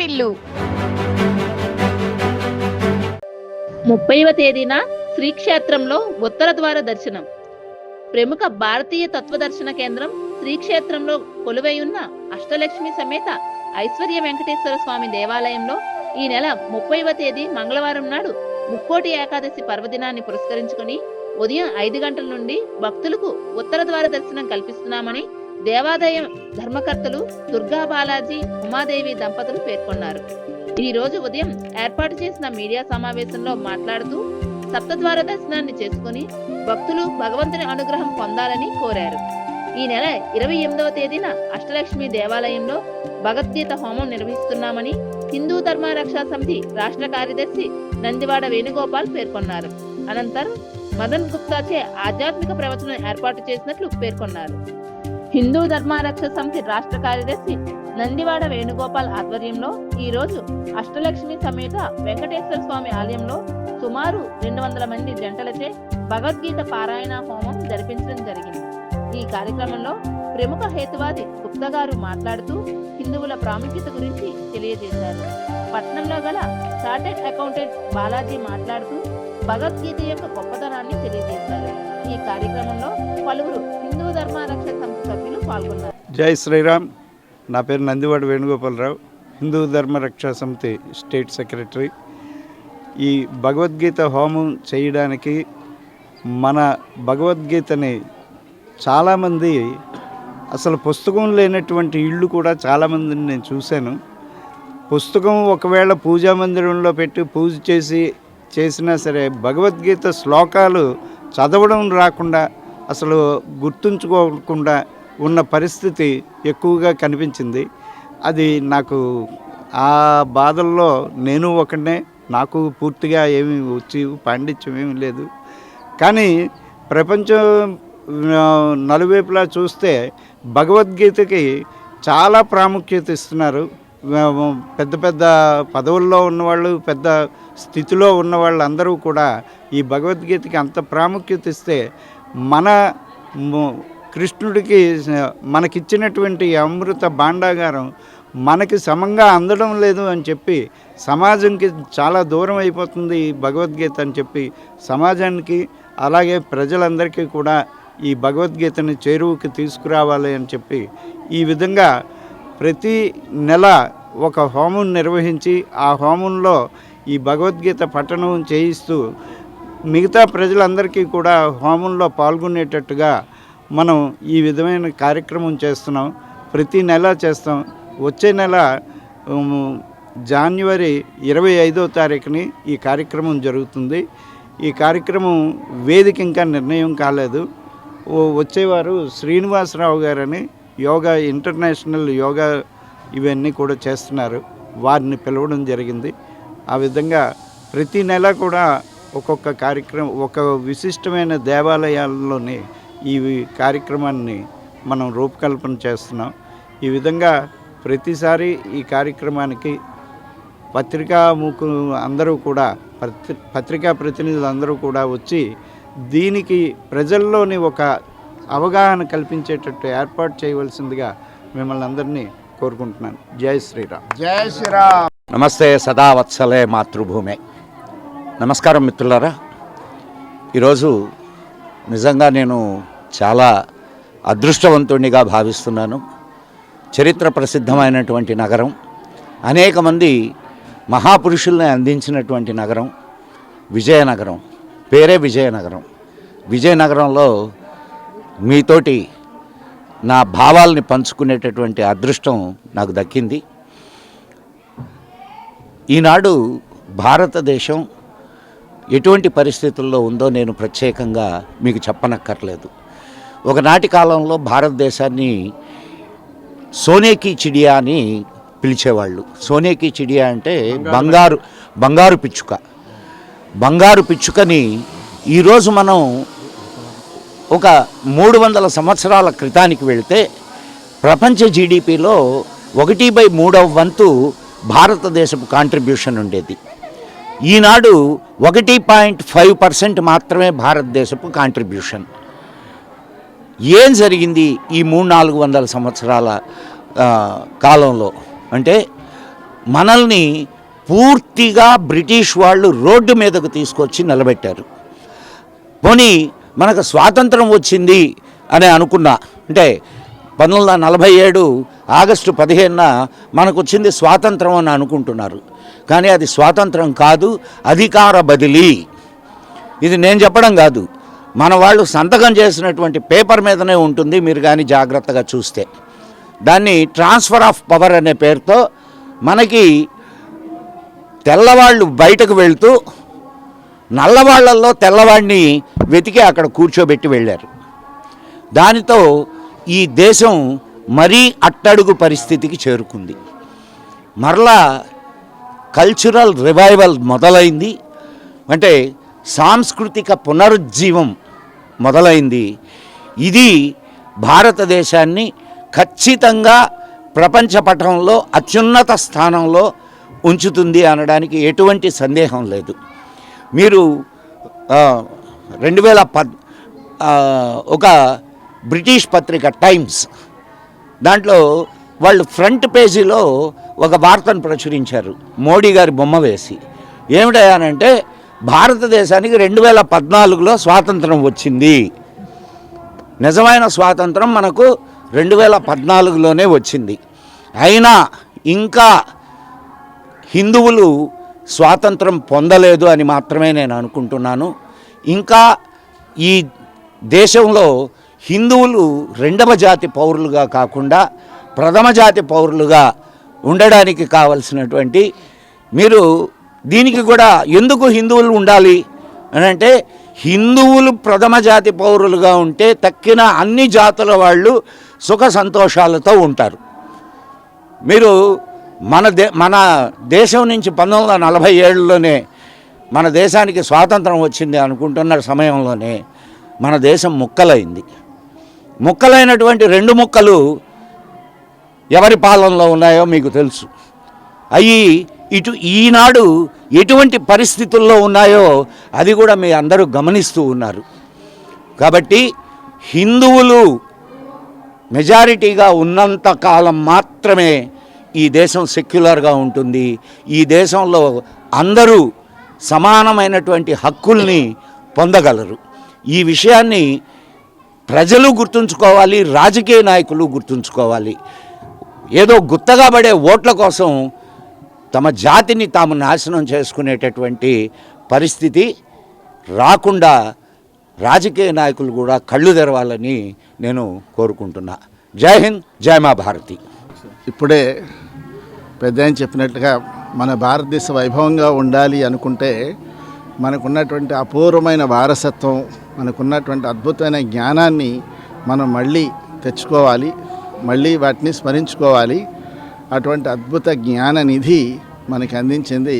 వాటిల్లు. 30వ తేదీన శ్రీక్షేత్రంలో ఉత్తర ద్వార దర్శనం. ప్రముఖ భారతీయ తత్వదర్శన కేంద్రం శ్రీక్షేత్రంలో కొలువై ఉన్న అష్టలక్ష్మి సమేత ఐశ్వర్య వెంకటేశ్వర స్వామి దేవాలయంలో ఈ నెల 30వ తేదీ మంగళవారం నాడు ముక్కోటి ఏకాదశి పర్వదినాన్ని పురస్కరించుకుని ఉదయం 5 గంటల నుండి భక్తులకు ఉత్తర ద్వార దర్శనం కల్పిస్తున్నామని దేవాదాయ ధర్మకర్తలు దుర్గా బాలాజీ ఉమాదేవి దంపతులు పేర్కొన్నారు. ఈ రోజు ఉదయం ఏర్పాటు చేసిన మీడియా సమావేశంలో మాట్లాడుతూ సప్తద్వార దర్శనాన్ని చేసుకుని భక్తులు భగవంతుని అనుగ్రహం పొందాలని కోరారు. ఈ నెల 28వ తేదీన అష్టలక్ష్మి దేవాలయంలో భగవద్గీత హోమం నిర్వహిస్తున్నామని హిందూ ధర్మ రక్షా సమితి రాష్ట్ర కార్యదర్శి నందివాడ వేణుగోపాల్ పేర్కొన్నారు. అనంతరం మదన్ గుప్తాచే ఆధ్యాత్మిక ప్రవచనం ఏర్పాటు చేసినట్లు పేర్కొన్నారు. హిందూ ధర్మ రక్షా సమితి రాష్ట్ర కార్యదర్శి నందివాడ వేణుగోపాల్ ఆధ్వర్యంలో ఈ రోజు అష్టలక్ష్మి సమేత వెంకటేశ్వర స్వామి ఆలయంలో సుమారు 200 మంది జంటలచే భగవద్గీత పారాయణ హోమం జరిపించడం జరిగింది. ఈ కార్యక్రమంలో ప్రముఖ హేతువాది గుప్తా గారు మాట్లాడుతూ హిందువుల ప్రాముఖ్యత గురించి తెలియజేశారు. పట్నంలో గల చార్టెడ్ అకౌంటెంట్ బాలాజీ మాట్లాడుతూ భగవద్గీత యొక్క గొప్పతనాన్ని తెలియజేశారు. ఈ కార్యక్రమంలో పలువురు హిందూ ధర్మ రక్షణ సమితి సభ్యులు పాల్గొన్నారు. జై శ్రీరామ్. నా పేరు నందివాడ వేణుగోపాలరావు, హిందూ ధర్మ రక్షా సమితి స్టేట్ సెక్రటరీ. ఈ భగవద్గీత హోమం చేయడానికి మన భగవద్గీతని చాలామంది అసలు పుస్తకం లేనటువంటి ఇళ్ళు కూడా చాలామందిని నేను చూశాను. పుస్తకం ఒకవేళ పూజా మందిరంలో పెట్టి పూజ చేసినా సరే భగవద్గీత శ్లోకాలు చదవడం రాకుండా అసలు గుర్తుంచుకోకుండా ఉన్న పరిస్థితి ఎక్కువగా కనిపించింది. అది నాకు ఆ బాధల్లో నేను ఒకనే, నాకు పూర్తిగా ఏమీ పాండిత్యం ఏమీ లేదు. కానీ ప్రపంచం నలువైపులా చూస్తే భగవద్గీతకి చాలా ప్రాముఖ్యత ఇస్తున్నారు. పెద్ద పెద్ద పదవుల్లో ఉన్నవాళ్ళు, పెద్ద స్థితిలో ఉన్న వాళ్ళందరూ కూడా ఈ భగవద్గీతకి అంత ప్రాముఖ్యత ఇస్తే మన కృష్ణుడికి మనకిచ్చినటువంటి అమృత భాండాగారం మనకి సమంగా అందడం లేదు అని చెప్పి సమాజంకి చాలా దూరం అయిపోతుంది ఈ భగవద్గీత అని చెప్పి సమాజానికి అలాగే ప్రజలందరికీ కూడా ఈ భగవద్గీతని చేరువుకి తీసుకురావాలి అని చెప్పి ఈ విధంగా ప్రతి నెల ఒక హోమం నిర్వహించి ఆ హోమంలో ఈ భగవద్గీత పఠనం చేయిస్తూ మిగతా ప్రజలందరికీ కూడా హోమంలో పాల్గొనేటట్టుగా మనం ఈ విధమైన కార్యక్రమం చేస్తున్నాం. ప్రతి నెల చేస్తాం. వచ్చే నెల జనవరి 25వ తారీఖుని ఈ కార్యక్రమం జరుగుతుంది. ఈ కార్యక్రమం వేదిక ఇంకా నిర్ణయం కాలేదు. వచ్చేవారు శ్రీనివాసరావు గారని యోగా ఇంటర్నేషనల్ యోగా ఇవన్నీ కూడా చేస్తున్నారు. వారిని పిలవడం జరిగింది. ఆ విధంగా ప్రతి నెల కూడా ఒక్కొక్క కార్యక్రమం ఒక విశిష్టమైన దేవాలయాల్లోని ఈ కార్యక్రమాన్ని మనం రూపకల్పన చేస్తున్నాం. ఈ విధంగా ప్రతిసారి ఈ కార్యక్రమానికి పత్రికా ప్రతినిధులు అందరూ కూడా వచ్చి దీనికి ప్రజల్లోని ఒక అవగాహన కల్పించేటట్టు ఏర్పాటు చేయవలసిందిగా మిమ్మల్ని అందరినీ కోరుకుంటున్నాను. జై శ్రీరామ్. జై శ్రీరామ్. నమస్తే సదావత్సలే మాతృభూమే. నమస్కారం మిత్రులారా. ఈరోజు నిజంగా నేను చాలా అదృష్టవంతుడిగా భావిస్తున్నాను. చరిత్ర ప్రసిద్ధమైనటువంటి నగరం, అనేక మంది మహాపురుషుల్ని అందించినటువంటి నగరం విజయనగరం. పేరే విజయనగరం. విజయనగరంలో మీతోటి నా భావాల్ని పంచుకునేటటువంటి అదృష్టం నాకు దక్కింది. ఈనాడు భారతదేశం ఎటువంటి పరిస్థితుల్లో ఉందో నేను ప్రత్యేకంగా మీకు చెప్పనక్కర్లేదు. ఒకనాటి కాలంలో భారతదేశాన్ని సోనేకి చిడియా అని పిలిచేవాళ్ళు. సోనేకి చిడియా అంటే బంగారు పిచ్చుక. బంగారు పిచ్చుకని ఈరోజు మనం ఒక 300 సంవత్సరాల క్రితానికి వెళితే ప్రపంచ జీడిపిలో 1/3 వంతు భారతదేశపు కాంట్రిబ్యూషన్ ఉండేది. ఈనాడు 1.5% మాత్రమే భారతదేశపు కాంట్రిబ్యూషన్. ఏం జరిగింది ఈ 300-400 సంవత్సరాల కాలంలో అంటే మనల్ని పూర్తిగా బ్రిటిష్ వాళ్ళు రోడ్డు మీదకు తీసుకొచ్చి నిలబెట్టారు. పోనీ మనకు స్వాతంత్రం వచ్చింది అని అనుకున్నా, అంటే 1947 ఆగస్టు 15న మనకు వచ్చింది స్వాతంత్రం అని అనుకుంటున్నారు. కానీ అది స్వాతంత్రం కాదు, అధికార బదిలీ. ఇది నేను చెప్పడం కాదు, మన వాళ్ళు సంతకం చేసినటువంటి పేపర్ మీదనే ఉంటుంది. మీరు కానీ జాగ్రత్తగా చూస్తే దాన్ని ట్రాన్స్ఫర్ ఆఫ్ పవర్ అనే పేరుతో మనకి తెల్లవాళ్ళు బయటకు వెళ్తూ నల్లవాళ్లలో తెల్లవాడిని వెతికి అక్కడ కూర్చోబెట్టి వెళ్ళారు. దానితో ఈ దేశం మరీ అట్టడుగు పరిస్థితికి చేరుకుంది. మరలా కల్చరల్ రివైవల్ మొదలైంది, అంటే సాంస్కృతిక పునరుజ్జీవం మొదలైంది. ఇది భారతదేశాన్ని ఖచ్చితంగా ప్రపంచ పటంలో అత్యున్నత స్థానంలో ఉంచుతుంది అనడానికి ఎటువంటి సందేహం లేదు. మీరు 2010 ఒక బ్రిటిష్ పత్రిక టైమ్స్, దాంట్లో వాళ్ళు ఫ్రంట్ పేజీలో ఒక వార్తను ప్రచురించారు, మోడీ గారి బొమ్మ వేసి. ఏమిటంటే భారతదేశానికి 2014లో స్వాతంత్రం వచ్చింది. నిజమైన స్వాతంత్రం మనకు 2014లోనే వచ్చింది. అయినా ఇంకా హిందువులు స్వాతంత్రం పొందలేదు అని మాత్రమే నేను అనుకుంటున్నాను. ఇంకా ఈ దేశంలో హిందువులు రెండవ జాతి పౌరులుగా కాకుండా ప్రథమ జాతి పౌరులుగా ఉండడానికి కావలసినటువంటి, మీరు దీనికి కూడా ఎందుకు హిందువులు ఉండాలి అని అంటే, హిందువులు ప్రథమ జాతి పౌరులుగా ఉంటే తక్కిన అన్ని జాతుల వాళ్ళు సుఖ సంతోషాలతో ఉంటారు. మీరు మన దేశం నుంచి 1947లోనే మన దేశానికి స్వాతంత్రం వచ్చింది అనుకుంటున్న సమయంలోనే మన దేశం ముక్కలైంది. ముక్కలైనటువంటి 2 ముక్కలు ఎవరి పాలనలో ఉన్నాయో మీకు తెలుసు. అవి ఈనాడు ఎటువంటి పరిస్థితుల్లో ఉన్నాయో అది కూడా మీ అందరూ గమనిస్తూ ఉన్నారు. కాబట్టి హిందువులు మెజారిటీగా ఉన్నంత కాలం మాత్రమే ఈ దేశం సెక్యులర్గా ఉంటుంది. ఈ దేశంలో అందరూ సమానమైనటువంటి హక్కుల్ని పొందగలరు. ఈ విషయాన్ని ప్రజలు గుర్తుంచుకోవాలి, రాజకీయ నాయకులు గుర్తుంచుకోవాలి. ఏదో గుత్తగా పడే ఓట్ల కోసం తమ జాతిని తాము నాశనం చేసుకునేటటువంటి పరిస్థితి రాకుండా రాజకీయ నాయకులు కూడా కళ్ళు తెరవాలని నేను కోరుకుంటున్నా. జై హింద్, జై మా భారతి. ఇప్పుడే పెద్ద ఆయన చెప్పినట్లుగా మన భారతదేశ వైభవంగా ఉండాలి అనుకుంటే మనకున్నటువంటి అపూర్వమైన వారసత్వం, మనకున్నటువంటి అద్భుతమైన జ్ఞానాన్ని మనం మళ్ళీ తెచ్చుకోవాలి, మళ్ళీ వాటిని స్మరించుకోవాలి. అటువంటి అద్భుత జ్ఞాన నిధి మనకి అందించింది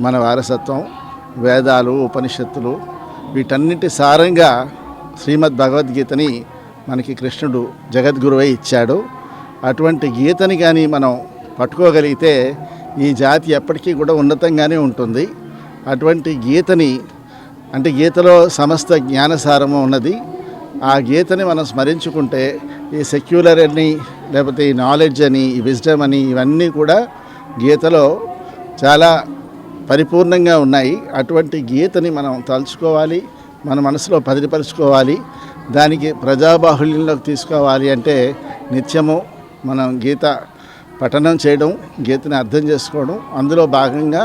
మన వారసత్వం, వేదాలు, ఉపనిషత్తులు. వీటన్నిటి సారంగా శ్రీమద్ భగవద్గీతని మనకి కృష్ణుడు జగద్గురువై ఇచ్చాడు. అటువంటి గీతని కానీ మనం పట్టుకోగలిగితే ఈ జాతి ఎప్పటికీ కూడా ఉన్నతంగానే ఉంటుంది. అటువంటి గీతని, అంటే గీతలో సమస్త జ్ఞానసారము ఉన్నది. ఆ గీతని మనం స్మరించుకుంటే ఈ సెక్యులర్ అని, లేకపోతే ఈ నాలెడ్జ్ అని, ఈ విజ్డమ్ అని, ఇవన్నీ కూడా గీతలో చాలా పరిపూర్ణంగా ఉన్నాయి. అటువంటి గీతని మనం తలుచుకోవాలి, మన మనసులో పదిలిపరుచుకోవాలి. దానికి ప్రజాబాహుల్యంలోకి తీసుకోవాలి అంటే నిత్యము మనం గీత పఠనం చేయడం, గీతని అర్థం చేసుకోవడం. అందులో భాగంగా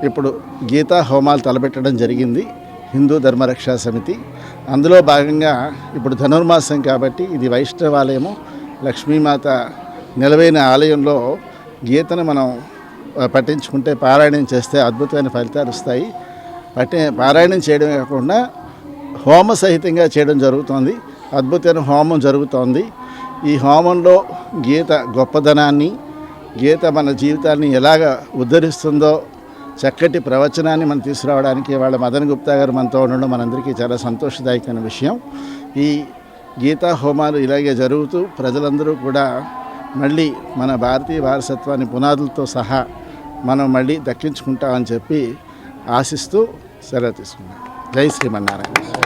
ఇప్పుడు గీతా హోమాలు తలపెట్టడం జరిగింది హిందూ ధర్మరక్షా సమితి. అందులో భాగంగా ఇప్పుడు ధనుర్మాసం కాబట్టి ఇది వైష్ణవాలయము, లక్ష్మీమాత నిలవైన ఆలయంలో గీతను మనం పఠించుకుంటే, పారాయణం చేస్తే అద్భుతమైన ఫలితాలు వస్తాయి. పారాయణం చేయడమే కాకుండా హోమ సహితంగా చేయడం జరుగుతోంది. అద్భుతమైన హోమం జరుగుతోంది. ఈ హోమంలో గీత గొప్పదనాన్ని, గీత మన జీవితాన్ని ఎలాగ ఉద్ధరిస్తుందో చక్కటి ప్రవచనాన్ని మనం తీసుకురావడానికి వాళ్ళ మదన్ గుప్తా గారు మనతో ఉండడం మనందరికీ చాలా సంతోషదాయకమైన విషయం. ఈ గీతా హోమాలు ఇలాగే జరుగుతూ ప్రజలందరూ కూడా మళ్ళీ మన భారతీయ వారసత్వాన్ని పునాదులతో సహా మనం మళ్ళీ దక్కించుకుంటామని చెప్పి ఆశిస్తూ సెలవు తీసుకున్నాం. జై శ్రీమన్నారాయణ.